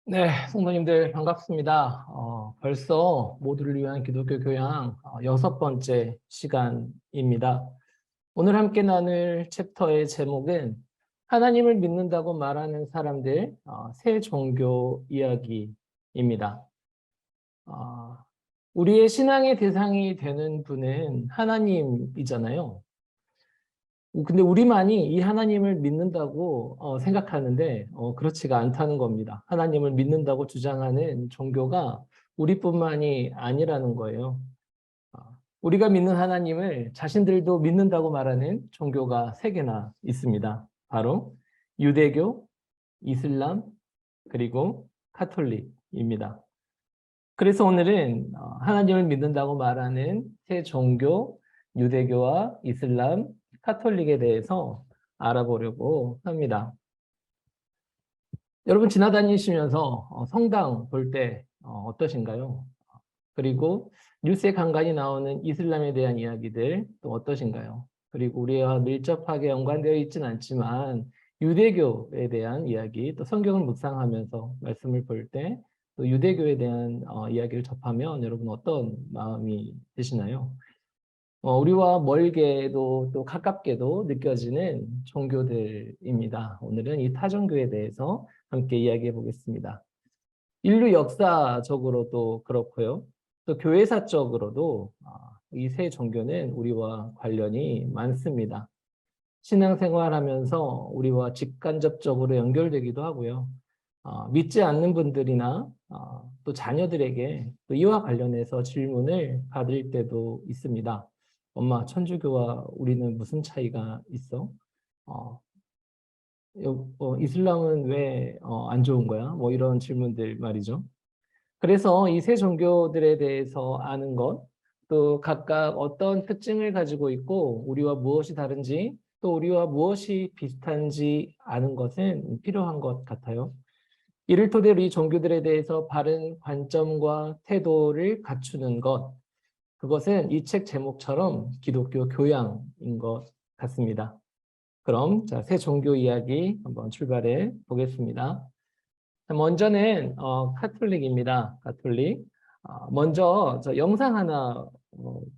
네, 성도님들 반갑습니다. 벌써 모두를 위한 기독교 교양 6번째 시간입니다. 오늘 함께 나눌 챕터의 제목은 하나님을 믿는다고 말하는 사람들 새 종교 이야기입니다. 우리의 신앙의 대상이 되는 분은 하나님이잖아요. 근데 우리만이 이 하나님을 믿는다고 생각하는데 그렇지가 않다는 겁니다. 하나님을 믿는다고 주장하는 종교가 우리뿐만이 아니라는 거예요. 어, 우리가 믿는 하나님을 자신들도 믿는다고 말하는 종교가 3개나 있습니다. 바로 유대교, 이슬람, 그리고 카톨릭입니다. 그래서 오늘은 하나님을 믿는다고 말하는 새 종교, 유대교와 이슬람, 카톨릭에 대해서 알아보려고 합니다. 여러분 지나다니시면서 성당 볼 때 어떠신가요? 그리고 뉴스에 간간히 나오는 이슬람에 대한 이야기들 또 어떠신가요? 그리고 우리와 밀접하게 연관되어 있지는 않지만 유대교에 대한 이야기, 또 성경을 묵상하면서 말씀을 볼 때 또 유대교에 대한 이야기를 접하면 여러분 어떤 마음이 드시나요? 우리와 멀게도 또 가깝게도 느껴지는 종교들입니다. 오늘은 이 타종교에 대해서 함께 이야기해 보겠습니다. 인류 역사적으로도 그렇고요. 또 교회사적으로도 이 세 종교는 우리와 관련이 많습니다. 신앙생활하면서 우리와 직간접적으로 연결되기도 하고요. 믿지 않는 분들이나 또 자녀들에게 또 이와 관련해서 질문을 받을 때도 있습니다. 엄마, 천주교와 우리는 무슨 차이가 있어? 어, 이슬람은 왜 안 좋은 거야? 뭐 이런 질문들 말이죠. 그래서 이 세 종교들에 대해서 아는 것, 또 각각 어떤 특징을 가지고 있고 우리와 무엇이 다른지, 또 우리와 무엇이 비슷한지 아는 것은 필요한 것 같아요. 이를 토대로 이 종교들에 대해서 바른 관점과 태도를 갖추는 것, 그것은 이 책 제목처럼 기독교 교양인 것 같습니다. 그럼 새 종교 이야기 한번 출발해 보겠습니다. 먼저는 카톨릭입니다. 카톨릭. 먼저 저 영상 하나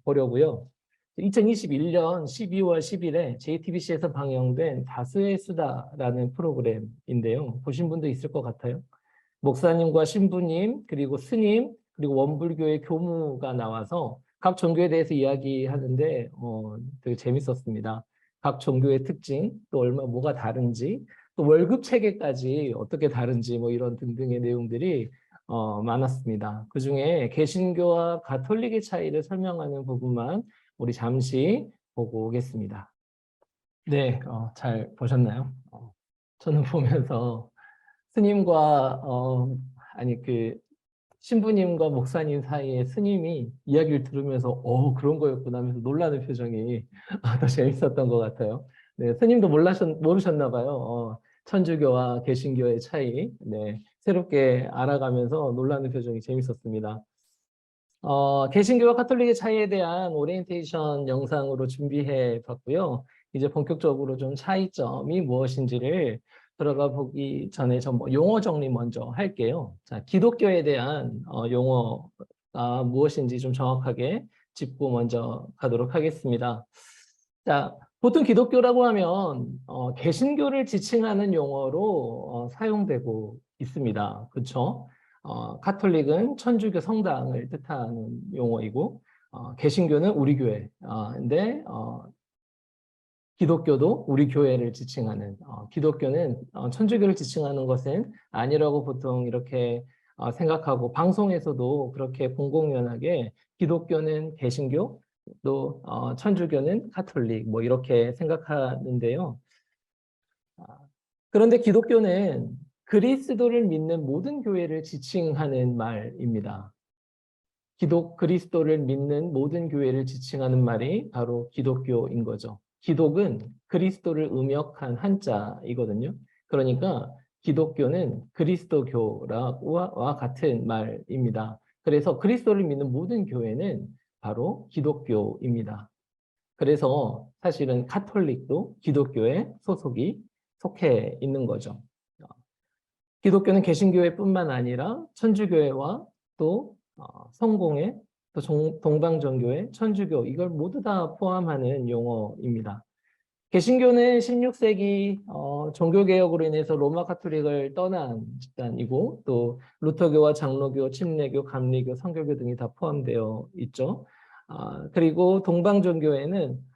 보려고요. 2021년 12월 10일에 JTBC에서 방영된 다수의 수다라는 프로그램인데요. 보신 분도 있을 것 같아요. 목사님과 신부님, 그리고 스님, 그리고 원불교의 교무가 나와서 각 종교에 대해서 이야기하는데 되게 재밌었습니다. 각 종교의 특징, 또 뭐가 다른지, 또 월급 체계까지 어떻게 다른지 뭐 이런 등등의 내용들이 많았습니다. 그중에 개신교와 가톨릭의 차이를 설명하는 부분만 우리 잠시 보고 오겠습니다. 네, 잘 보셨나요? 저는 보면서 스님과 신부님과 목사님 사이에 스님이 이야기를 들으면서 그런 거였구나 하면서 놀라는 표정이 더 재밌었던 것 같아요. 네, 스님도 모르셨나 봐요. 천주교와 개신교의 차이. 네, 새롭게 알아가면서 놀라는 표정이 재밌었습니다. 개신교와 카톨릭의 차이에 대한 오리엔테이션 영상으로 준비해 봤고요. 이제 본격적으로 좀 차이점이 무엇인지를 들어가 보기 전에 용어 정리 먼저 할게요. 자, 기독교에 대한 용어가 무엇인지 좀 정확하게 짚고 먼저 가도록 하겠습니다. 자, 보통 기독교라고 하면 개신교를 지칭하는 용어로 사용되고 있습니다. 그렇죠? 카톨릭은 천주교 성당을 뜻하는 용어이고 개신교는 우리 교회. 근데 기독교도 우리 교회를 지칭하는 기독교는 천주교를 지칭하는 것은 아니라고 보통 이렇게 생각하고 방송에서도 그렇게 공공연하게 기독교는 개신교 또 천주교는 카톨릭 뭐 이렇게 생각하는데요. 그런데 기독교는 그리스도를 믿는 모든 교회를 지칭하는 말입니다. 그리스도를 믿는 모든 교회를 지칭하는 말이 바로 기독교인 거죠. 기독은 그리스도를 음역한 한자이거든요. 그러니까 기독교는 그리스도교와 같은 말입니다. 그래서 그리스도를 믿는 모든 교회는 바로 기독교입니다. 그래서 사실은 가톨릭도 기독교에 속해 있는 거죠. 기독교는 개신교회뿐만 아니라 천주교회와 또 성공회, 또 동방정교회, 천주교 이걸 모두 다 포함하는 용어입니다. 개신교는 16세기 종교개혁으로 인해서 로마 가톨릭을 떠난 집단이고 또 루터교와 장로교, 침례교, 감리교, 성결교 등이 다 포함되어 있죠. 그리고 동방종교회는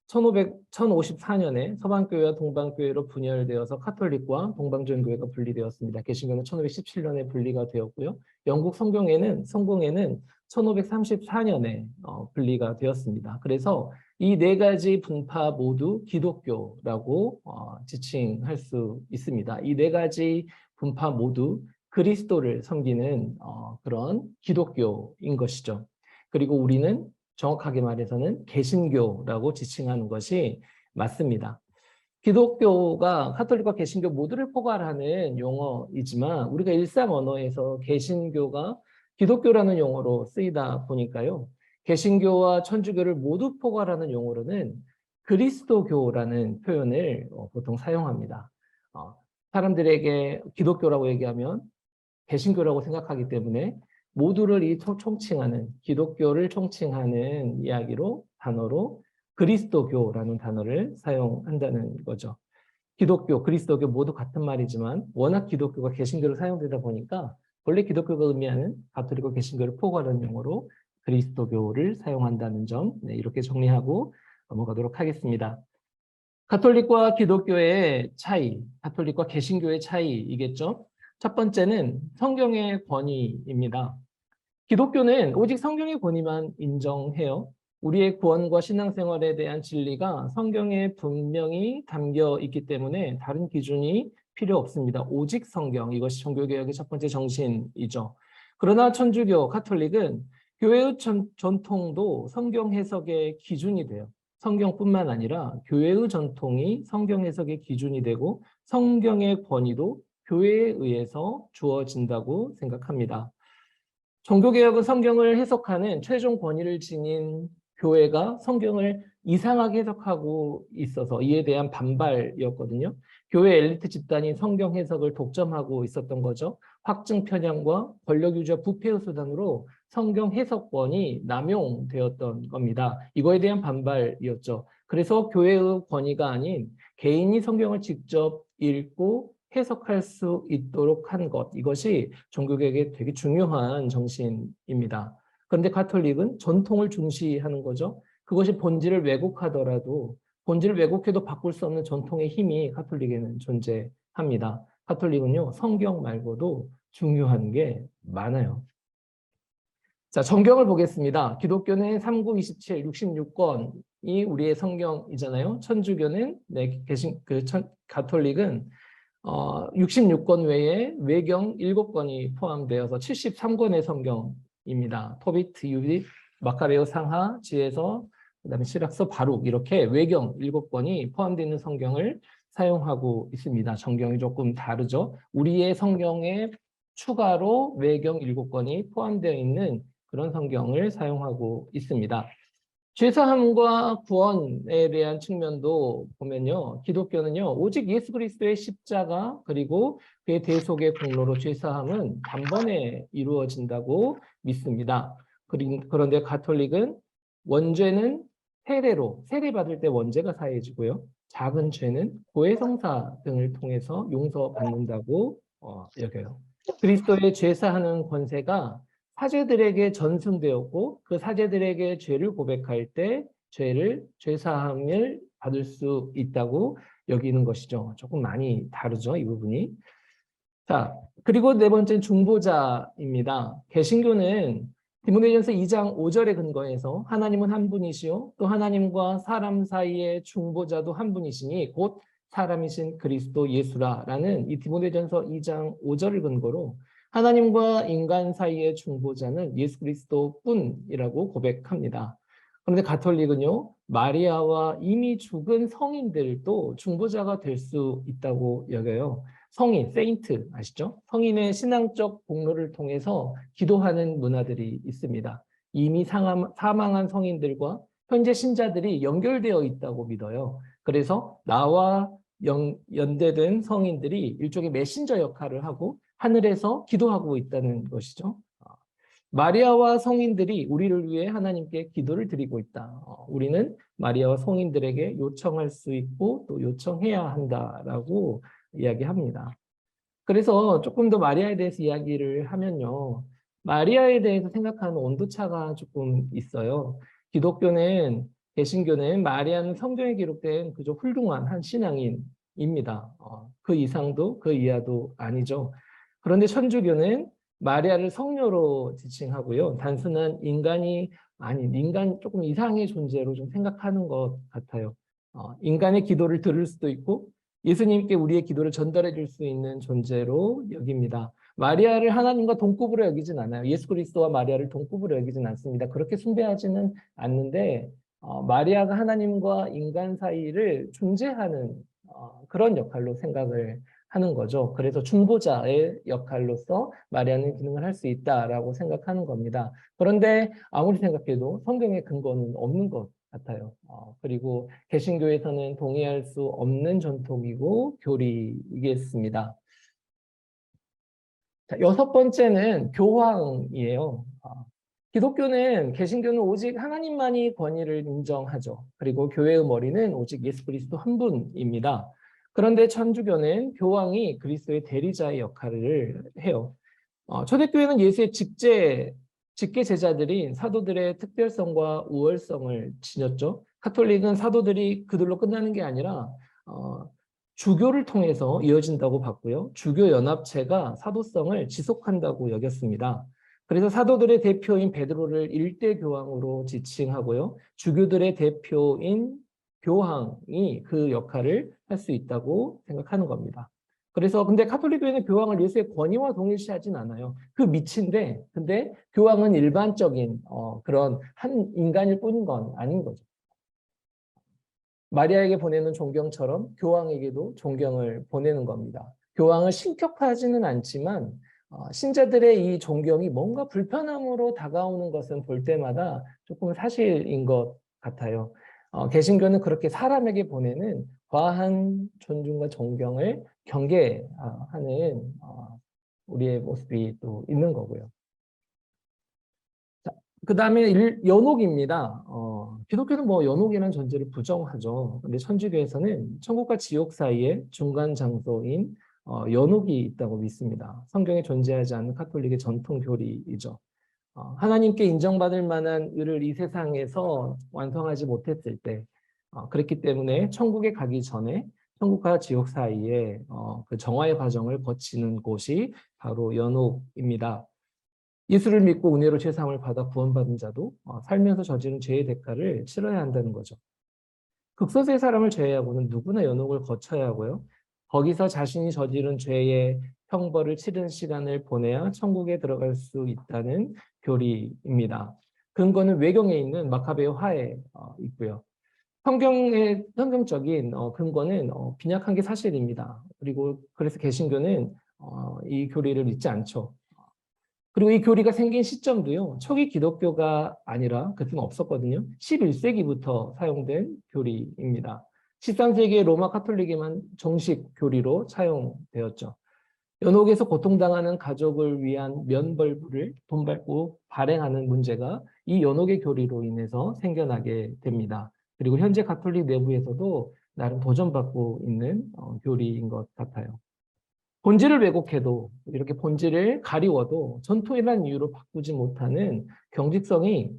1054년에 서방교회와 동방교회로 분열되어서 가톨릭과 동방종교회가 분리되었습니다. 개신교는 1517년에 분리가 되었고요. 영국 성공회는 1534년에 분리가 되었습니다. 그래서 이 네 가지 분파 모두 기독교라고 지칭할 수 있습니다. 이 네 가지 분파 모두 그리스도를 섬기는 그런 기독교인 것이죠. 그리고 우리는 정확하게 말해서는 개신교라고 지칭하는 것이 맞습니다. 기독교가 가톨릭과 개신교 모두를 포괄하는 용어이지만 우리가 일상 언어에서 개신교가 기독교라는 용어로 쓰이다 보니까요. 개신교와 천주교를 모두 포괄하는 용어로는 그리스도교라는 표현을 보통 사용합니다. 사람들에게 기독교라고 얘기하면 개신교라고 생각하기 때문에 모두를 총칭하는 기독교를 총칭하는 이야기로 단어로 그리스도교라는 단어를 사용한다는 거죠. 기독교, 그리스도교 모두 같은 말이지만 워낙 기독교가 개신교로 사용되다 보니까 원래 기독교가 의미하는 가톨릭과 개신교를 포괄하는 용어로 그리스도교를 사용한다는 점 이렇게 정리하고 넘어가도록 하겠습니다. 가톨릭과 기독교의 차이, 가톨릭과 개신교의 차이이겠죠. 첫 번째는 성경의 권위입니다. 기독교는 오직 성경의 권위만 인정해요. 우리의 구원과 신앙생활에 대한 진리가 성경에 분명히 담겨 있기 때문에 다른 기준이 필요 없습니다. 오직 성경, 이것이 종교개혁의 첫 번째 정신이죠. 그러나 천주교, 가톨릭은 교회의 전통도 성경 해석의 기준이 돼요. 성경뿐만 아니라 교회의 전통이 성경 해석의 기준이 되고 성경의 권위도 교회에 의해서 주어진다고 생각합니다. 종교개혁은 성경을 해석하는 최종 권위를 지닌 교회가 성경을 이상하게 해석하고 있어서 이에 대한 반발이었거든요. 교회 엘리트 집단이 성경 해석을 독점하고 있었던 거죠. 확증 편향과 권력 유지와 부패의 수단으로 성경 해석권이 남용되었던 겁니다. 이거에 대한 반발이었죠. 그래서 교회의 권위가 아닌 개인이 성경을 직접 읽고 해석할 수 있도록 한 것, 이것이 종교개혁의 되게 중요한 정신입니다. 그런데 가톨릭은 전통을 중시하는 거죠. 그것이 본질을 왜곡하더라도 본질을 왜곡해도 바꿀 수 없는 전통의 힘이 가톨릭에는 존재합니다. 가톨릭은요, 성경 말고도 중요한 게 많아요. 자, 성경을 보겠습니다. 기독교는 3927, 66권이 우리의 성경이잖아요. 천주교는 가톨릭은 66권 외에 외경 7권이 포함되어서 73권의 성경입니다. 토비트, 유빗, 마카베오 상하, 지에서, 그다음에 시락서, 바룩 이렇게 외경 7권이 포함되어 있는 성경을 사용하고 있습니다. 정경이 조금 다르죠. 우리의 성경에 추가로 외경 7권이 포함되어 있는 그런 성경을 사용하고 있습니다. 죄사함과 구원에 대한 측면도 보면요. 기독교는요. 오직 예수 그리스도의 십자가 그리고 그의 대속의 공로로 죄사함은 단번에 이루어진다고 믿습니다. 그런데 가톨릭은 원죄는 세례받을 때 원죄가 사해지고요. 작은 죄는 고해성사 등을 통해서 용서받는다고 여겨요. 그리스도의 죄사하는 권세가 사제들에게 전승되었고 그 사제들에게 죄를 고백할 때 죄사함을 받을 수 있다고 여기는 것이죠. 조금 많이 다르죠, 이 부분이. 자, 그리고 네 번째는 중보자입니다. 개신교는 디모데전서 2장 5절에 근거해서 하나님은 한 분이시요 또 하나님과 사람 사이의 중보자도 한 분이시니 곧 사람이신 그리스도 예수라라는 이 디모데전서 2장 5절을 근거로 하나님과 인간 사이의 중보자는 예수 그리스도뿐이라고 고백합니다. 그런데 가톨릭은요, 마리아와 이미 죽은 성인들도 중보자가 될 수 있다고 여겨요. 성인, 세인트 아시죠? 성인의 신앙적 공로를 통해서 기도하는 문화들이 있습니다. 이미 사망한 성인들과 현재 신자들이 연결되어 있다고 믿어요. 그래서 나와 연대된 성인들이 일종의 메신저 역할을 하고 하늘에서 기도하고 있다는 것이죠. 마리아와 성인들이 우리를 위해 하나님께 기도를 드리고 있다. 우리는 마리아와 성인들에게 요청할 수 있고 또 요청해야 한다라고 이야기합니다. 그래서 조금 더 마리아에 대해서 이야기를 하면요. 마리아에 대해서 생각하는 온도차가 조금 있어요. 기독교는, 개신교는 마리아는 성경에 기록된 그저 훌륭한 한 신앙인입니다. 그 이상도 그 이하도 아니죠. 그런데 천주교는 마리아를 성녀로 지칭하고요. 단순한 인간이 아닌 인간 조금 이상의 존재로 좀 생각하는 것 같아요. 인간의 기도를 들을 수도 있고 예수님께 우리의 기도를 전달해 줄 수 있는 존재로 여깁니다. 마리아를 하나님과 동급으로 여기진 않아요. 예수 그리스도와 마리아를 동급으로 여기진 않습니다. 그렇게 숭배하지는 않는데 마리아가 하나님과 인간 사이를 중재하는 그런 역할로 생각을 하는 거죠. 그래서 중보자의 역할로서 마리아는 기능을 할 수 있다라고 생각하는 겁니다. 그런데 아무리 생각해도 성경의 근거는 없는 것 같아요. 그리고 개신교에서는 동의할 수 없는 전통이고 교리이겠습니다. 자, 여섯 번째는 교황이에요. 기독교는 개신교는 오직 하나님만이 권위를 인정하죠. 그리고 교회의 머리는 오직 예수 그리스도 한 분입니다. 그런데 천주교는 교황이 그리스도의 대리자의 역할을 해요. 초대교회는 예수의 직계 제자들인 사도들의 특별성과 우월성을 지녔죠. 카톨릭은 사도들이 그들로 끝나는 게 아니라 주교를 통해서 이어진다고 봤고요. 주교 연합체가 사도성을 지속한다고 여겼습니다. 그래서 사도들의 대표인 베드로를 일대 교황으로 지칭하고요. 주교들의 대표인 교황이 그 역할을 할 수 있다고 생각하는 겁니다. 그래서 근데 카톨릭교회는 교황을 예수의 권위와 동일시하진 않아요. 그 밑인데 근데 교황은 일반적인 그런 한 인간일 뿐인 건 아닌 거죠. 마리아에게 보내는 존경처럼 교황에게도 존경을 보내는 겁니다. 교황을 신격화하지는 않지만 신자들의 이 존경이 뭔가 불편함으로 다가오는 것은 볼 때마다 조금 사실인 것 같아요. 개신교는 그렇게 사람에게 보내는 과한 존중과 존경을 경계하는 우리의 모습이 또 있는 거고요. 그 다음에 연옥입니다. 기독교는 뭐 연옥이라는 존재를 부정하죠. 근데 천주교에서는 천국과 지옥 사이에 중간 장소인 연옥이 있다고 믿습니다. 성경에 존재하지 않는 카톨릭의 전통 교리이죠. 하나님께 인정받을 만한 의를 이 세상에서 완성하지 못했을 때, 그렇기 때문에 천국에 가기 전에 천국과 지옥 사이에 그 정화의 과정을 거치는 곳이 바로 연옥입니다. 예수를 믿고 은혜로 죄사함을 받아 구원받은 자도 살면서 저지른 죄의 대가를 치러야 한다는 거죠. 극소수의 사람을 제외하고는 누구나 연옥을 거쳐야 하고요. 거기서 자신이 저지른 죄의 형벌을 치른 시간을 보내야 천국에 들어갈 수 있다는 교리입니다. 근거는 외경에 있는 마카베오 화에 있고요. 성경적인 근거는 빈약한 게 사실입니다. 그리고 그래서 개신교는 이 교리를 믿지 않죠. 그리고 이 교리가 생긴 시점도요. 초기 기독교가 아니라 그때는 없었거든요. 11세기부터 사용된 교리입니다. 13세기에 로마 카톨릭에만 정식 교리로 차용되었죠. 연옥에서 고통당하는 가족을 위한 면벌부를 돈 받고 발행하는 문제가 이 연옥의 교리로 인해서 생겨나게 됩니다. 그리고 현재 가톨릭 내부에서도 나름 도전받고 있는 교리인 것 같아요. 본질을 왜곡해도 이렇게 본질을 가리워도 전통이라는 이유로 바꾸지 못하는 경직성이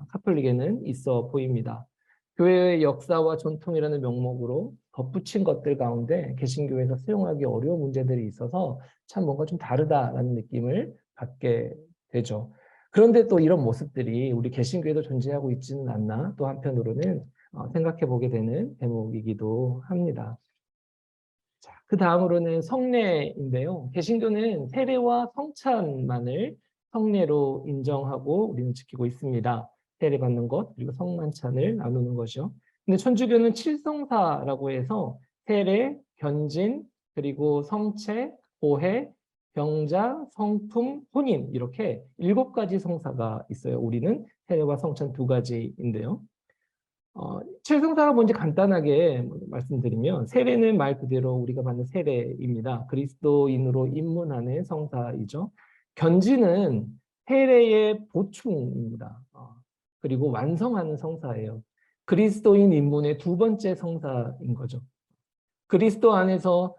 카톨릭에는 있어 보입니다. 교회의 역사와 전통이라는 명목으로 덧붙인 것들 가운데 개신교에서 수용하기 어려운 문제들이 있어서 참 뭔가 좀 다르다라는 느낌을 받게 되죠. 그런데 또 이런 모습들이 우리 개신교에도 존재하고 있지는 않나 또 한편으로는 생각해 보게 되는 대목이기도 합니다. 자, 그 다음으로는 성례인데요. 개신교는 세례와 성찬만을 성례로 인정하고 우리는 지키고 있습니다. 세례 받는 것, 그리고 성만찬을 나누는 것이요. 근데 천주교는 칠성사라고 해서 세례, 견진, 그리고 성체, 보혜, 병자, 성품, 혼인 이렇게 7가지 성사가 있어요. 우리는 세례와 성찬 2가지인데요. 칠성사가 뭔지 간단하게 말씀드리면 세례는 말 그대로 우리가 받는 세례입니다. 그리스도인으로 입문하는 성사이죠. 견지는 세례의 보충입니다. 그리고 완성하는 성사예요. 그리스도인 입문의 두 번째 성사인 거죠. 그리스도 안에서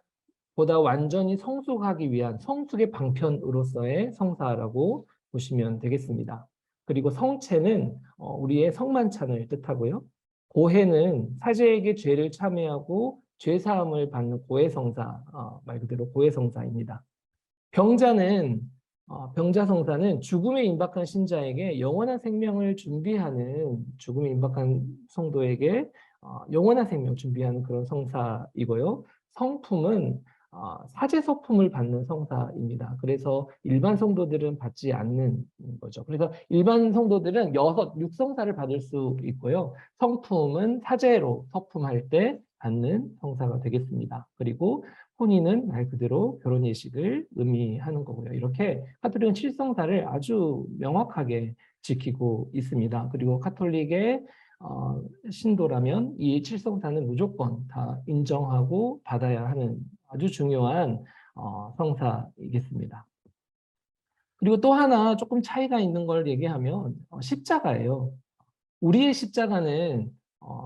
보다 완전히 성숙하기 위한 성숙의 방편으로서의 성사라고 보시면 되겠습니다. 그리고 성체는 우리의 성만찬을 뜻하고요. 고해는 사제에게 죄를 참회하고 죄사함을 받는 고해성사, 말 그대로 고해성사입니다. 병자는 병자성사는 죽음에 임박한 신자에게 영원한 생명을 준비하는 죽음에 임박한 성도에게 영원한 생명 준비하는 그런 성사이고요. 성품은 사제소품을 받는 성사입니다. 그래서 일반 성도들은 받지 않는 거죠. 그래서 일반 성도들은 6성사를 받을 수 있고요. 성품은 사제로 서품할 때 받는 성사가 되겠습니다. 그리고 혼인은 말 그대로 결혼 예식을 의미하는 거고요. 이렇게 카톨릭은 칠성사를 아주 명확하게 지키고 있습니다. 그리고 카톨릭의 신도라면 이 칠성사는 무조건 다 인정하고 받아야 하는 아주 중요한 성사이겠습니다. 그리고 또 하나 조금 차이가 있는 걸 얘기하면 십자가예요. 우리의 십자가는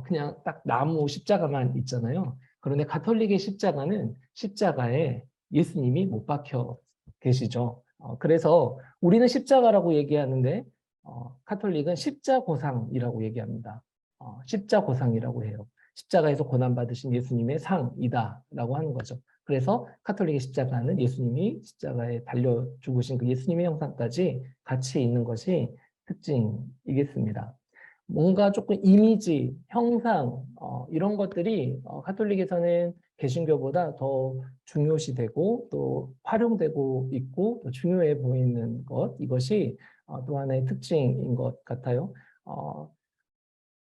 그냥 딱 나무 십자가만 있잖아요. 그런데 가톨릭의 십자가는 십자가에 예수님이 못 박혀 계시죠. 그래서 우리는 십자가라고 얘기하는데 가톨릭은 십자고상이라고 얘기합니다. 십자고상이라고 해요. 십자가에서 고난받으신 예수님의 상이다라고 하는 거죠. 그래서 가톨릭의 십자가는 예수님이 십자가에 달려 죽으신 그 예수님의 형상까지 같이 있는 것이 특징이겠습니다. 뭔가 조금 이미지, 형상 이런 것들이 가톨릭에서는 개신교보다 더 중요시되고 또 활용되고 있고 또 중요해 보이는 것, 이것이 또 하나의 특징인 것 같아요.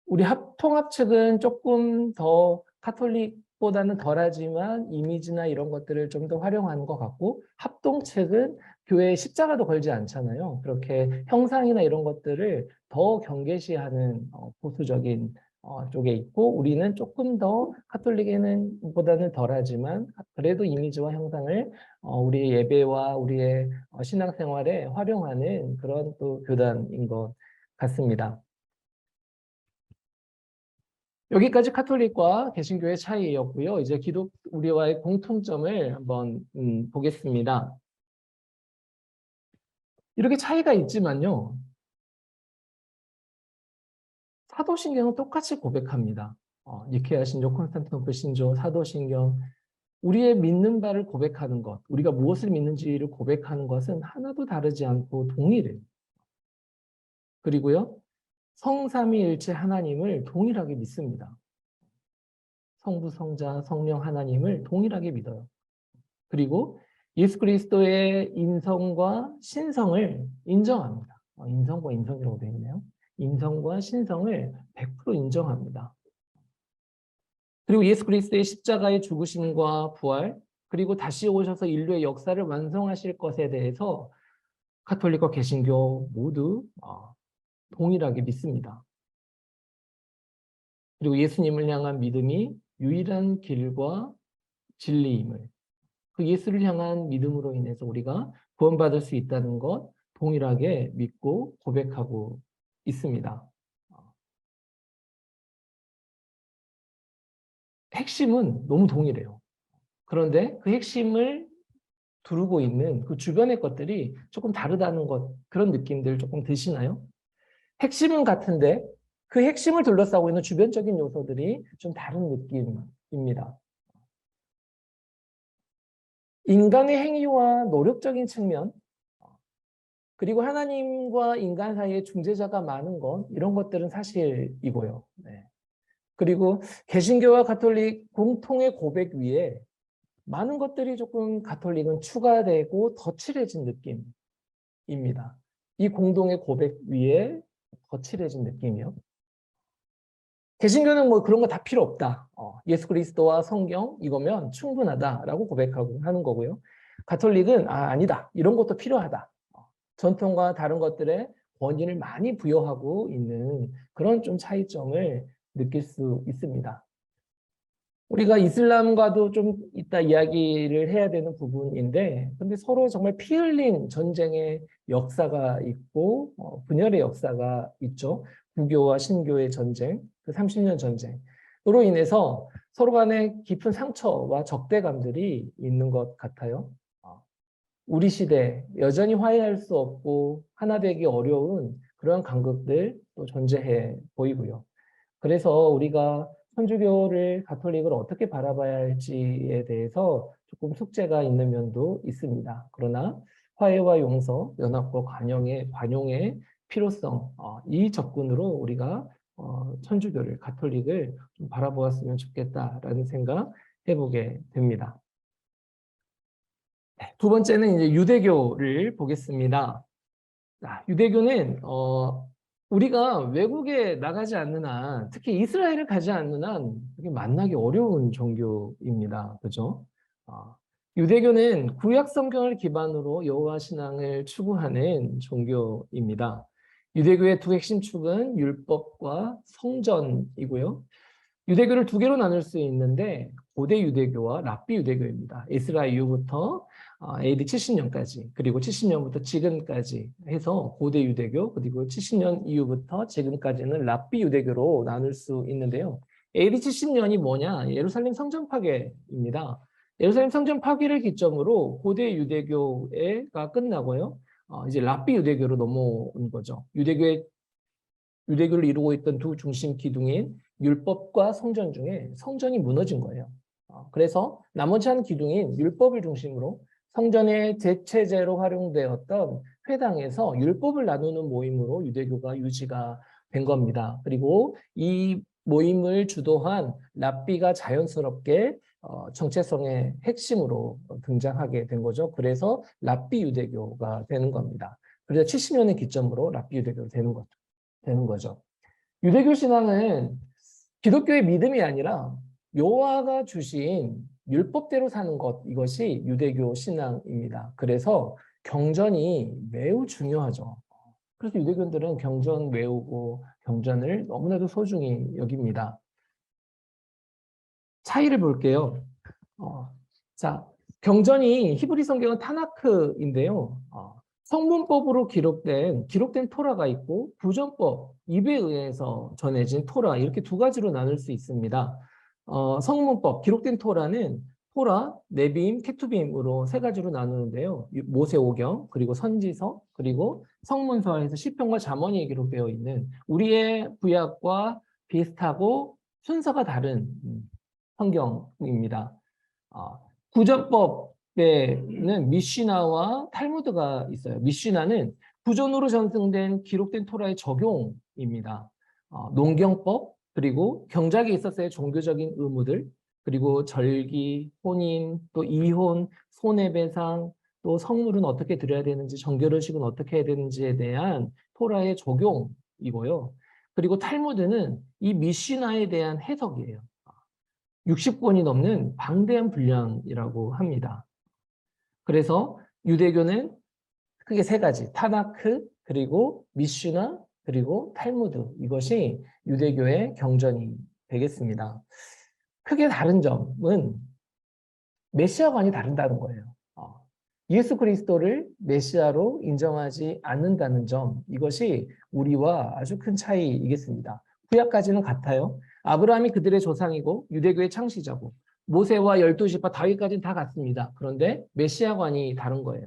우리 통합 측은 조금 더 카톨릭보다는 덜하지만 이미지나 이런 것들을 좀 더 활용하는 것 같고, 합동 측은 교회에 십자가도 걸지 않잖아요. 그렇게 형상이나 이런 것들을 더 경계시하는 보수적인 쪽에 있고, 우리는 조금 더 카톨릭에는 보다는 덜하지만 그래도 이미지와 형상을 우리의 예배와 우리의 신앙생활에 활용하는 그런 또 교단인 것 같습니다. 여기까지 카톨릭과 개신교의 차이였고요. 이제 기독 우리와의 공통점을 한번 보겠습니다. 이렇게 차이가 있지만요. 사도신경은 똑같이 고백합니다. 니케아 신조, 콘스탄티노플 신조, 사도신경, 우리의 믿는 바를 고백하는 것, 우리가 무엇을 믿는지를 고백하는 것은 하나도 다르지 않고 동일해요. 그리고요, 성삼위일체 하나님을 동일하게 믿습니다. 성부, 성자, 성령 하나님을 동일하게 믿어요. 그리고 예수 그리스도의 인성과 신성을 인정합니다. 인성과 인성이라고 되어 있네요. 인성과 신성을 100% 인정합니다. 그리고 예수 그리스도의 십자가의 죽으심과 부활, 그리고 다시 오셔서 인류의 역사를 완성하실 것에 대해서 가톨릭과 개신교 모두 동일하게 믿습니다. 그리고 예수님을 향한 믿음이 유일한 길과 진리임을, 그 예수를 향한 믿음으로 인해서 우리가 구원받을 수 있다는 것 동일하게 믿고 고백하고 있습니다. 핵심은 너무 동일해요. 그런데 그 핵심을 두르고 있는 그 주변의 것들이 조금 다르다는 것, 그런 느낌들 조금 드시나요? 핵심은 같은데 그 핵심을 둘러싸고 있는 주변적인 요소들이 좀 다른 느낌입니다. 인간의 행위와 노력적인 측면, 그리고 하나님과 인간 사이에 중재자가 많은 것, 이런 것들은 사실이고요. 네. 그리고 개신교와 가톨릭 공통의 고백 위에 많은 것들이 조금 가톨릭은 추가되고 덧칠해진 느낌입니다. 이 공동의 고백 위에 덧칠해진 느낌이요. 개신교는 뭐 그런 거 다 필요 없다. 예수 그리스도와 성경 이거면 충분하다라고 고백하고 하는 거고요. 가톨릭은 아니다. 이런 것도 필요하다. 전통과 다른 것들에 원인을 많이 부여하고 있는 그런 좀 차이점을 느낄 수 있습니다. 우리가 이슬람과도 좀 이따 이야기를 해야 되는 부분인데, 근데 서로 정말 피 흘린 전쟁의 역사가 있고, 분열의 역사가 있죠. 부교와 신교의 전쟁, 그 30년 전쟁으로 인해서 서로 간에 깊은 상처와 적대감들이 있는 것 같아요. 우리 시대 여전히 화해할 수 없고 하나 되기 어려운 그러한 간극들 또 존재해 보이고요. 그래서 우리가 천주교를 가톨릭을 어떻게 바라봐야 할지에 대해서 조금 숙제가 있는 면도 있습니다. 그러나 화해와 용서, 연합과 관용의 필요성, 이 접근으로 우리가 천주교를, 가톨릭을 좀 바라보았으면 좋겠다라는 생각 해보게 됩니다. 두 번째는 이제 유대교를 보겠습니다. 유대교는 우리가 외국에 나가지 않는 한, 특히 이스라엘을 가지 않는 한 만나기 어려운 종교입니다. 그죠? 유대교는 구약 성경을 기반으로 여호와 신앙을 추구하는 종교입니다. 유대교의 두 핵심 축은 율법과 성전이고요. 유대교를 두 개로 나눌 수 있는데 고대 유대교와 랍비 유대교입니다. 에스라 이후부터 AD 70년까지 그리고 70년부터 지금까지 해서 고대 유대교 그리고 70년 이후부터 지금까지는 랍비 유대교로 나눌 수 있는데요. AD 70년이 뭐냐? 예루살렘 성전 파괴입니다. 예루살렘 성전 파괴를 기점으로 고대 유대교가 끝나고요. 이제 랍비 유대교로 넘어온 거죠. 유대교를 이루고 있던 두 중심 기둥인 율법과 성전 중에 성전이 무너진 거예요. 그래서 나머지 한 기둥인 율법을 중심으로 성전의 대체제로 활용되었던 회당에서 율법을 나누는 모임으로 유대교가 유지가 된 겁니다. 그리고 이 모임을 주도한 랍비가 자연스럽게 정체성의 핵심으로 등장하게 된 거죠. 그래서 랍비 유대교가 되는 겁니다. 그래서 70년의 기점으로 랍비 유대교가 되는 거죠. 유대교 신앙은 기독교의 믿음이 아니라 여호와가 주신 율법대로 사는 것, 이것이 유대교 신앙입니다. 그래서 경전이 매우 중요하죠. 그래서 유대교인들은 경전 외우고 경전을 너무나도 소중히 여깁니다. 차이를 볼게요. 자, 경전이 히브리 성경은 타나크인데요. 성문법으로 기록된 토라가 있고 구전법, 입에 의해서 전해진 토라, 이렇게 두 가지로 나눌 수 있습니다. 성문법, 기록된 토라는 토라, 네비임, 케투빔으로 세 가지로 나누는데요. 모세오경, 그리고 선지서, 그리고 성문서에서 시편과 잠언이 기록되어 있는 우리의 구약과 비슷하고 순서가 다른 성경입니다. 구전법에는 미시나와 탈무드가 있어요. 미시나는 구전으로 전승된 기록된 토라의 적용입니다. 농경법, 그리고 경작에 있어서의 종교적인 의무들, 그리고 절기, 혼인, 또 이혼, 손해배상, 또 성물은 어떻게 드려야 되는지, 정결의식은 어떻게 해야 되는지에 대한 토라의 적용이고요. 그리고 탈무드는 이 미시나에 대한 해석이에요. 60권이 넘는 방대한 분량이라고 합니다. 그래서 유대교는 크게 세 가지, 타나크, 그리고 미슈나, 그리고 탈무드, 이것이 유대교의 경전이 되겠습니다. 크게 다른 점은 메시아관이 다른다는 거예요. 예수 그리스도를 메시아로 인정하지 않는다는 점, 이것이 우리와 아주 큰 차이이겠습니다. 구약까지는 같아요. 아브라함이 그들의 조상이고 유대교의 창시자고 모세와 12지파 다윗까지는 다 같습니다. 그런데 메시아관이 다른 거예요.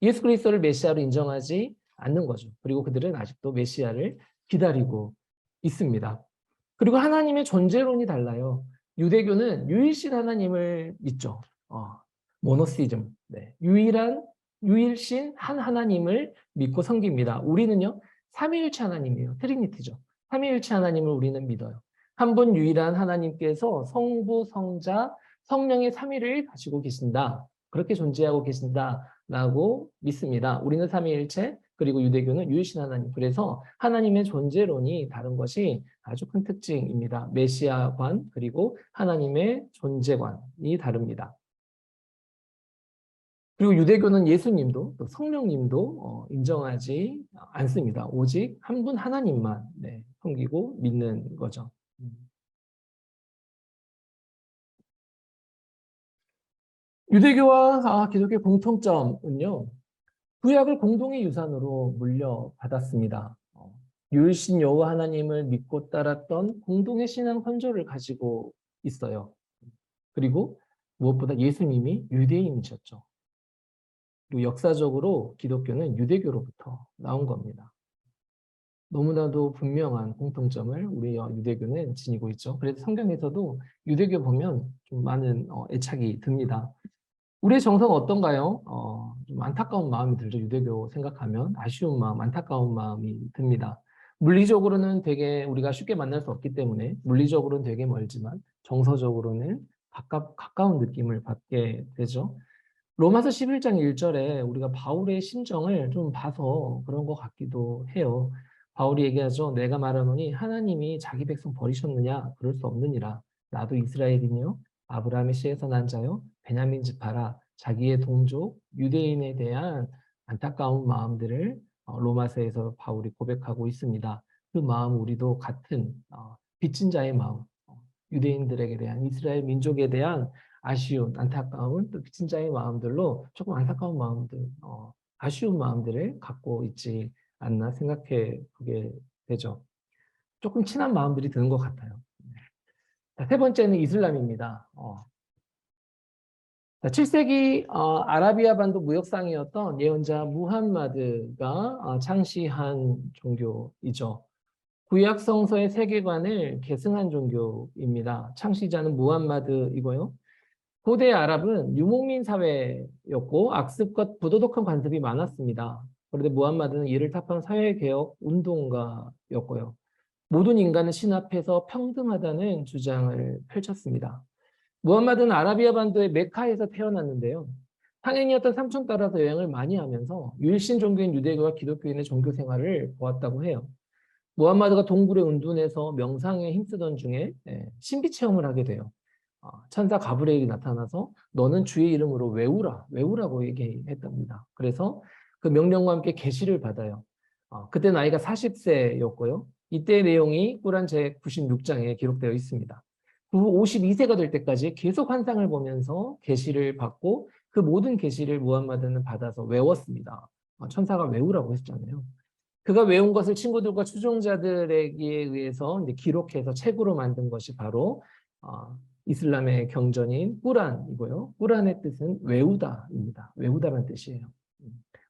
예수 그리스도를 메시아로 인정하지 않는 거죠. 그리고 그들은 아직도 메시아를 기다리고 있습니다. 그리고 하나님의 존재론이 달라요. 유대교는 유일신 하나님을 믿죠. 모노시즘. 네. 유일신 한 하나님을 믿고 섬깁니다. 우리는요, 삼위일체 하나님이에요. 트리니티죠. 삼위일체 하나님을 우리는 믿어요. 한 분 유일한 하나님께서 성부, 성자, 성령의 삼위를 가지고 계신다. 그렇게 존재하고 계신다라고 믿습니다. 우리는 삼위일체, 그리고 유대교는 유일신 하나님. 그래서 하나님의 존재론이 다른 것이 아주 큰 특징입니다. 메시아관, 그리고 하나님의 존재관이 다릅니다. 그리고 유대교는 예수님도 또 성령님도 인정하지 않습니다. 오직 한 분 하나님만 섬기고 믿는 거죠. 유대교와 기독교의 공통점은요. 구약을 공동의 유산으로 물려받았습니다. 유일신 여호와 하나님을 믿고 따랐던 공동의 신앙 선조를 가지고 있어요. 그리고 무엇보다 예수님이 유대인이셨죠. 그리고 역사적으로 기독교는 유대교로부터 나온 겁니다. 너무나도 분명한 공통점을 우리 유대교는 지니고 있죠. 그래서 성경에서도 유대교 보면 좀 많은 애착이 듭니다. 우리의 정서가 어떤가요? 좀 안타까운 마음이 들죠. 유대교 생각하면 아쉬운 마음, 안타까운 마음이 듭니다. 물리적으로는 되게 우리가 쉽게 만날 수 없기 때문에 물리적으로는 되게 멀지만 정서적으로는 가까운 느낌을 받게 되죠. 로마서 11장 1절에 우리가 바울의 심정을 좀 봐서 그런 것 같기도 해요. 바울이 얘기하죠. 내가 말하노니 하나님이 자기 백성 버리셨느냐? 그럴 수 없느니라. 나도 이스라엘이며 아브라함의 씨에서 난 자요. 베냐민 지파라. 자기의 동족 유대인에 대한 안타까운 마음들을 로마서에서 바울이 고백하고 있습니다. 그 마음 우리도 같은 빚진 자의 마음, 유대인들에게 대한 이스라엘 민족에 대한 아쉬운, 안타까운 또 빚진 자의 마음들로 조금 안타까운 마음들, 아쉬운 마음들을 갖고 있지 않나 생각해 보게 되죠. 조금 친한 마음들이 드는 것 같아요. 자, 세 번째는 이슬람입니다. 7세기 아라비아 반도 무역상이었던 예언자 무함마드가 창시한 종교이죠. 구약 성서의 세계관을 계승한 종교입니다. 창시자는 무함마드이고요. 고대 아랍은 유목민 사회였고 악습과 부도덕한 관습이 많았습니다. 그런데 무함마드는 이를 타파한 사회개혁 운동가였고요. 모든 인간은 신 앞에서 평등하다는 주장을 펼쳤습니다. 무함마드는 아라비아 반도의 메카에서 태어났는데요. 상인이었던 삼촌 따라서 여행을 많이 하면서 유일신 종교인 유대교와 기독교인의 종교 생활을 보았다고 해요. 무함마드가 동굴에 운둔해서 명상에 힘쓰던 중에 신비 체험을 하게 돼요. 천사 가브리엘이 나타나서 너는 주의 이름으로 외우라고 얘기했답니다. 그래서 그 명령과 함께 계시를 받아요. 그때 나이가 40세였고요. 이때의 내용이 꾸란 제96장에 기록되어 있습니다. 그 후 52세가 될 때까지 계속 환상을 보면서 계시를 받고 그 모든 계시를 무함마드는 받아서 외웠습니다. 천사가 외우라고 했잖아요. 그가 외운 것을 친구들과 추종자들에게 의해서 이제 기록해서 책으로 만든 것이 바로 이슬람의 경전인 꾸란이고요. 꾸란의 뜻은 외우다입니다. 외우다라는 뜻이에요.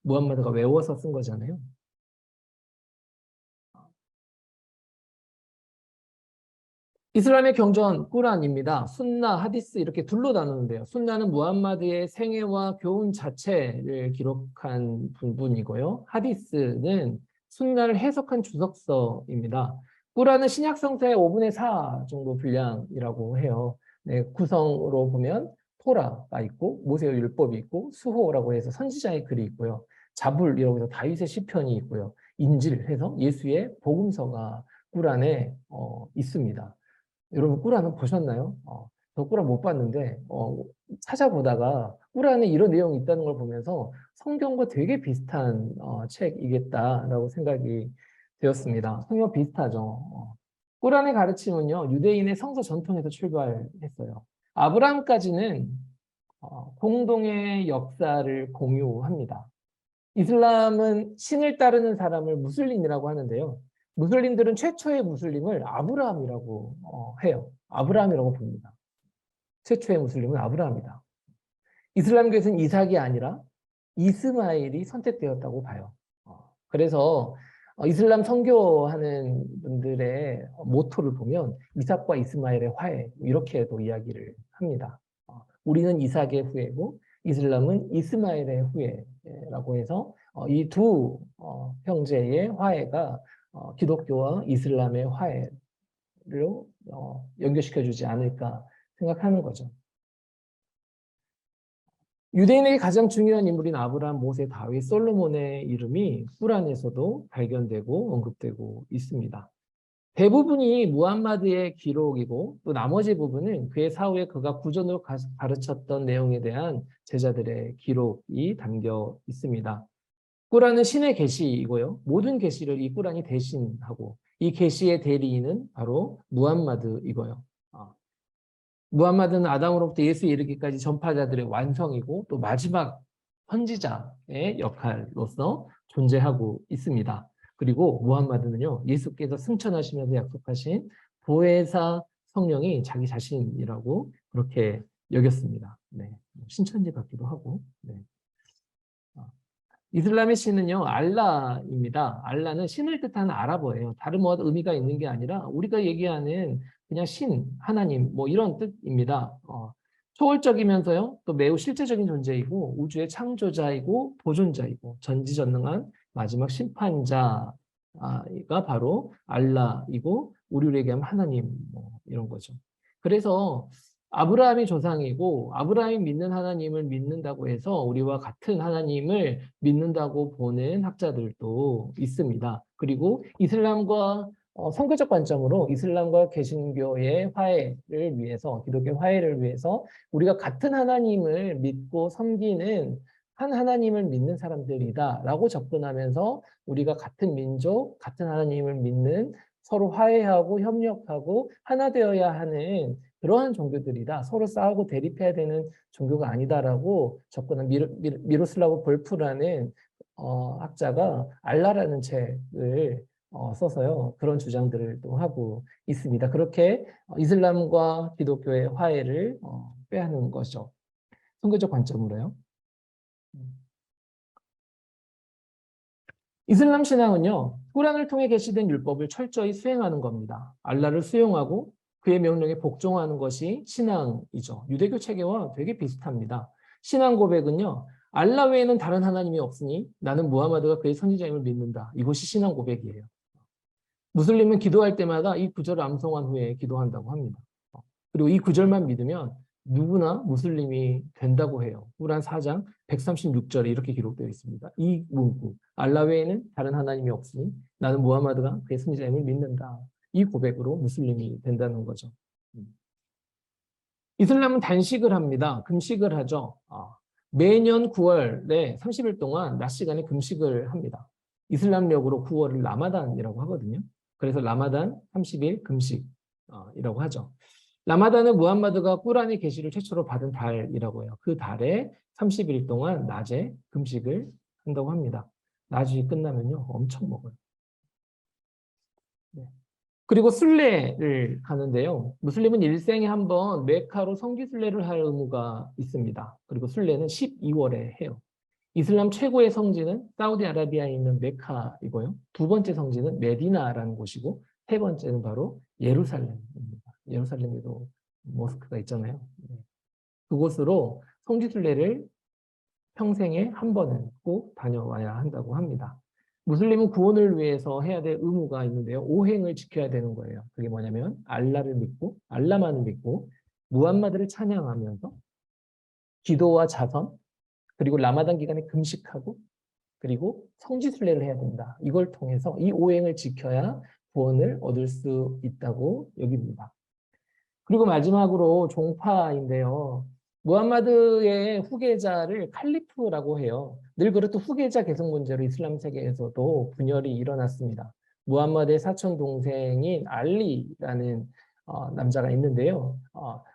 무함마드가 외워서 쓴 거잖아요. 이슬람의 경전 꾸란입니다. 순나, 하디스 이렇게 둘로 나누는데요. 순나는 무함마드의 생애와 교훈 자체를 기록한 부분이고요. 하디스는 순나를 해석한 주석서입니다. 꾸란은 신약 성서의 5분의 4 정도 분량이라고 해요. 네, 구성으로 보면 토라가 있고 모세의 율법이 있고 수호라고 해서 선지자의 글이 있고요. 자불이라고 해서 다윗의 시편이 있고요. 인질해서 예수의 복음서가 꾸란에 있습니다. 여러분 꾸란은 보셨나요? 저 꾸란 못 봤는데 찾아보다가 꾸란에 이런 내용이 있다는 걸 보면서 성경과 되게 비슷한 책이겠다라고 생각이 되었습니다. 성경 비슷하죠. 꾸란의 가르침은요 유대인의 성서 전통에서 출발했어요. 아브라함까지는 공동의 역사를 공유합니다. 이슬람은 신을 따르는 사람을 무슬림이라고 하는데요. 무슬림들은 최초의 무슬림을 아브라함이라고 해요. 아브라함이라고 봅니다. 최초의 무슬림은 아브라함이다. 이슬람교에서는 이삭이 아니라 이스마엘이 선택되었다고 봐요. 그래서 이슬람 선교하는 분들의 모토를 보면 이삭과 이스마엘의 화해 이렇게도 이야기를 합니다. 우리는 이삭의 후예고 이슬람은 이스마엘의 후예라고 해서 이 두 형제의 화해가 기독교와 이슬람의 화해로 연결시켜주지 않을까 생각하는 거죠. 유대인에게 가장 중요한 인물인 아브라함, 모세, 다윗, 솔로몬의 이름이 꾸란에서도 발견되고 언급되고 있습니다. 대부분이 무함마드의 기록이고 또 나머지 부분은 그의 사후에 그가 구전으로 가르쳤던 내용에 대한 제자들의 기록이 담겨 있습니다. 꾸란은 신의 계시이고요. 모든 계시를 이 꾸란이 대신하고 이 계시의 대리인은 바로 무함마드이고요. 무함마드는 아담으로부터 예수에 이르기까지 전파자들의 완성이고 또 마지막 선지자의 역할로서 존재하고 있습니다. 그리고 무함마드는요, 예수께서 승천하시면서 약속하신 보혜사 성령이 자기 자신이라고 그렇게 여겼습니다. 네, 신천지 같기도 하고. 네. 이슬람의 신은요, 알라입니다. 알라는 신을 뜻하는 아랍어예요. 다른 뭐 의미가 있는 게 아니라 우리가 얘기하는 그냥 신, 하나님, 뭐 이런 뜻입니다. 초월적이면서요, 또 매우 실제적인 존재이고 우주의 창조자이고 보존자이고 전지전능한 마지막 심판자가 바로 알라이고 우리를 얘기하면 하나님 뭐 이런 거죠. 그래서 아브라함이 조상이고 아브라함이 믿는 하나님을 믿는다고 해서 우리와 같은 하나님을 믿는다고 보는 학자들도 있습니다. 그리고 이슬람과 선교적 관점으로 이슬람과 개신교의 화해를 위해서, 기독교 화해를 위해서 우리가 같은 하나님을 믿고 섬기는 한 하나님을 믿는 사람들이다라고 접근하면서 우리가 같은 민족, 같은 하나님을 믿는 서로 화해하고 협력하고 하나 되어야 하는 그러한 종교들이다. 서로 싸우고 대립해야 되는 종교가 아니다라고 접근한 미로슬라브 볼프라는 학자가 알라라는 책을 써서요. 그런 주장들을 또 하고 있습니다. 그렇게 이슬람과 기독교의 화해를 꾀하는 것이죠. 선교적 관점으로요. 이슬람 신앙은요, 꾸란을 통해 계시된 율법을 철저히 수행하는 겁니다. 알라를 수용하고 그의 명령에 복종하는 것이 신앙이죠. 유대교 체계와 되게 비슷합니다. 신앙 고백은요, 알라 외에는 다른 하나님이 없으니 나는 무하마드가 그의 선지자임을 믿는다. 이것이 신앙 고백이에요. 무슬림은 기도할 때마다 이 구절을 암송한 후에 기도한다고 합니다. 그리고 이 구절만 믿으면 누구나 무슬림이 된다고 해요. 꾸란 4장 136절에 이렇게 기록되어 있습니다. 이 문구, 알라 외에는 다른 하나님이 없으니 나는 무하마드가 그의 선지자임을 믿는다. 이 고백으로 무슬림이 된다는 거죠. 이슬람은 단식을 합니다. 금식을 하죠. 매년 9월에 30일 동안 낮 시간에 금식을 합니다. 이슬람력으로 9월을 라마단이라고 하거든요. 그래서 라마단 30일 금식이라고 하죠. 라마단은 무함마드가 꾸란의 계시를 최초로 받은 달이라고 해요. 그 달에 30일 동안 낮에 금식을 한다고 합니다. 낮이 끝나면요, 엄청 먹어요. 네. 그리고 순례를 가는데요. 무슬림은 일생에 한 번 메카로 성지 순례를 할 의무가 있습니다. 그리고 순례는 12월에 해요. 이슬람 최고의 성지는 사우디아라비아에 있는 메카이고요. 두 번째 성지는 메디나라는 곳이고 세 번째는 바로 예루살렘입니다. 예루살렘에도 모스크가 있잖아요. 그곳으로 성지 순례를 평생에 한 번은 꼭 다녀와야 한다고 합니다. 무슬림은 구원을 위해서 해야 될 의무가 있는데요. 5행을 지켜야 되는 거예요. 그게 뭐냐면 알라를 믿고 알라만을 믿고 무함마드를 찬양하면서 기도와 자선 그리고 라마단 기간에 금식하고 그리고 성지순례를 해야 된다. 이걸 통해서 이 5행을 지켜야 구원을 얻을 수 있다고 여깁니다. 그리고 마지막으로 종파인데요. 무함마드의 후계자를 칼리프라고 해요. 늘 그렇듯 후계자 계승 문제로 이슬람 세계에서도 분열이 일어났습니다. 무함마드의 사촌 동생인 알리라는 남자가 있는데요.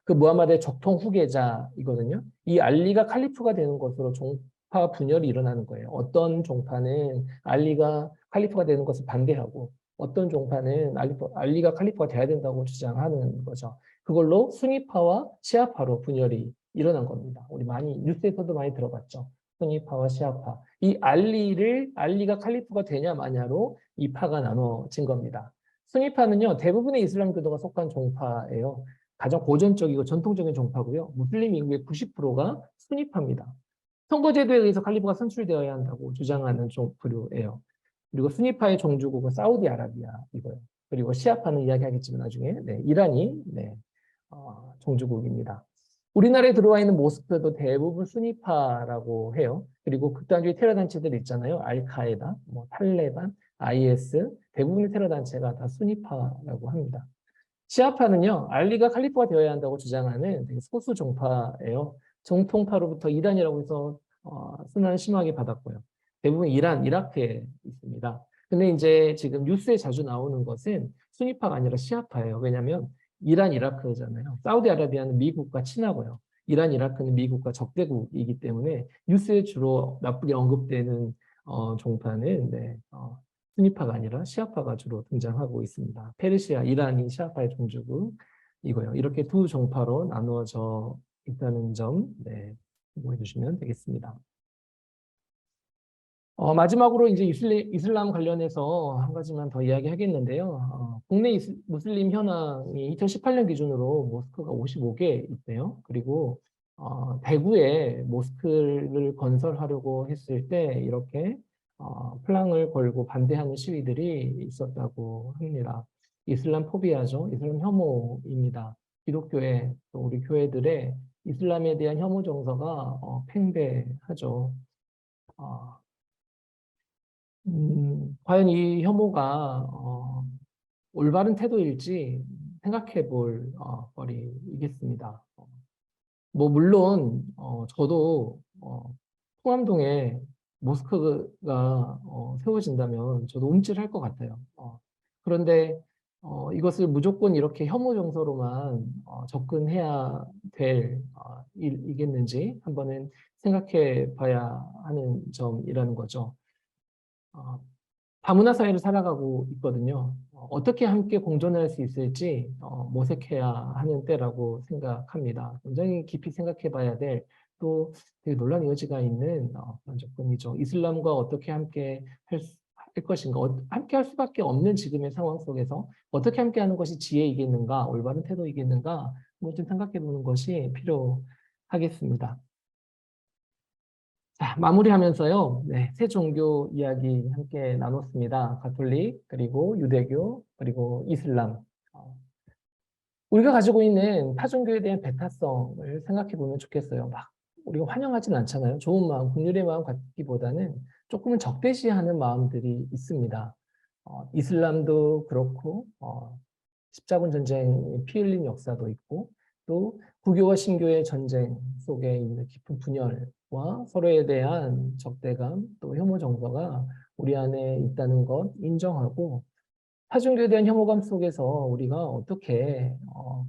그 무함마드의 적통 후계자이거든요. 이 알리가 칼리프가 되는 것으로 종파 분열이 일어나는 거예요. 어떤 종파는 알리가 칼리프가 되는 것을 반대하고 어떤 종파는 알리가 칼리프가 돼야 된다고 주장하는 거죠. 그걸로 수니파와 시아파로 분열이 일어난 겁니다. 우리 많이 뉴스에서도 많이 들어봤죠. 수니파와 시아파. 이 알리가 칼리프가 되냐 마냐로 이 파가 나눠진 겁니다. 수니파는요, 대부분의 이슬람 교도가 속한 종파예요. 가장 고전적이고 전통적인 종파고요. 무슬림 인구의 90%가 수니파입니다. 선거제도에 의해서 칼리프가 선출되어야 한다고 주장하는 부류예요. 그리고 수니파의 종주국은 사우디아라비아이고요. 그리고 시아파는 이야기하겠지만 나중에 이란이 종주국입니다. 우리나라에 들어와 있는 모스크도 대부분 수니파라고 해요. 그리고 극단주의 테러 단체들 있잖아요. 알카에다, 탈레반, IS 대부분의 테러 단체가 다 수니파라고 합니다. 시아파는요, 알리가 칼리프가 되어야 한다고 주장하는 되게 소수 종파예요. 정통파로부터 이단이라고 해서 순환을 심하게 받았고요. 대부분 이란, 이라크에 있습니다. 근데 이제 지금 뉴스에 자주 나오는 것은 수니파가 아니라 시아파예요. 왜냐하면 이란, 이라크잖아요. 사우디아라비아는 미국과 친하고요. 이란, 이라크는 미국과 적대국이기 때문에 뉴스에 주로 나쁘게 언급되는 종파는 네, 수니파가 아니라 시아파가 주로 등장하고 있습니다. 페르시아, 이란이 시아파의 종주국이고요. 이렇게 두 종파로 나누어져 있다는 점 네, 참고해 주시면 되겠습니다. 마지막으로 이제 이슬람 관련해서 한 가지만 더 이야기하겠는데요. 국내 무슬림 현황이 2018년 기준으로 모스크가 55개 있대요. 그리고 대구에 모스크를 건설하려고 했을 때 이렇게 플랑을 걸고 반대하는 시위들이 있었다고 합니다. 이슬람 포비아죠. 이슬람 혐오입니다. 기독교회 또 우리 교회들의 이슬람에 대한 혐오 정서가 팽배하죠. 어, 과연 이 혐오가 올바른 태도일지 생각해 볼 거리이겠습니다. 뭐 물론 저도 통암동에 모스크가 세워진다면 저도 움찔할 것 같아요. 그런데 이것을 무조건 이렇게 혐오 정서로만 접근해야 될 일이겠는지 한번은 생각해 봐야 하는 점이라는 거죠. 어, 다문화 사회를 살아가고 있거든요. 어떻게 함께 공존할 수 있을지 모색해야 하는 때라고 생각합니다. 굉장히 깊이 생각해 봐야 될 또 되게 논란의 여지가 있는 그런 접근이죠. 이슬람과 어떻게 함께 할 것인가, 함께 할 수밖에 없는 지금의 상황 속에서 어떻게 함께 하는 것이 지혜이겠는가, 올바른 태도이겠는가, 뭐 좀 생각해 보는 것이 필요하겠습니다. 자, 마무리하면서요. 네, 세 종교 이야기 함께 나눴습니다. 가톨릭, 그리고 유대교, 그리고 이슬람. 우리가 가지고 있는 타종교에 대한 배타성을 생각해 보면 좋겠어요. 막 우리가 환영하진 않잖아요. 좋은 마음, 긍휼의 마음 갖기보다는 조금은 적대시하는 마음들이 있습니다. 이슬람도 그렇고 십자군 전쟁 피 흘린 역사도 있고 또 구교와 신교의 전쟁 속에 있는 깊은 분열과 서로에 대한 적대감 또 혐오 정서가 우리 안에 있다는 것 인정하고 타종교에 대한 혐오감 속에서 우리가 어떻게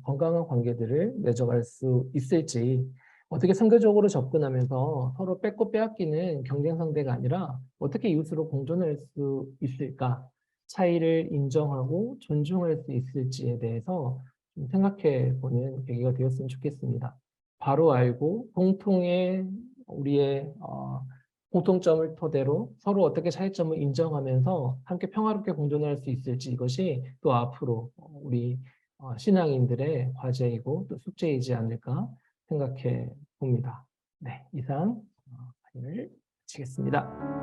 건강한 관계들을 맺어갈 수 있을지 어떻게 선교적으로 접근하면서 서로 뺏고 빼앗기는 경쟁 상대가 아니라 어떻게 이웃으로 공존할 수 있을까 차이를 인정하고 존중할 수 있을지에 대해서 좀 생각해 보는 계기가 되었으면 좋겠습니다. 바로 알고 공통의 우리의 공통점을 토대로 서로 어떻게 차이점을 인정하면서 함께 평화롭게 공존할 수 있을지 이것이 또 앞으로 우리 신앙인들의 과제이고 또 숙제이지 않을까 생각해 봅니다. 네, 이상 강의를 마치겠습니다.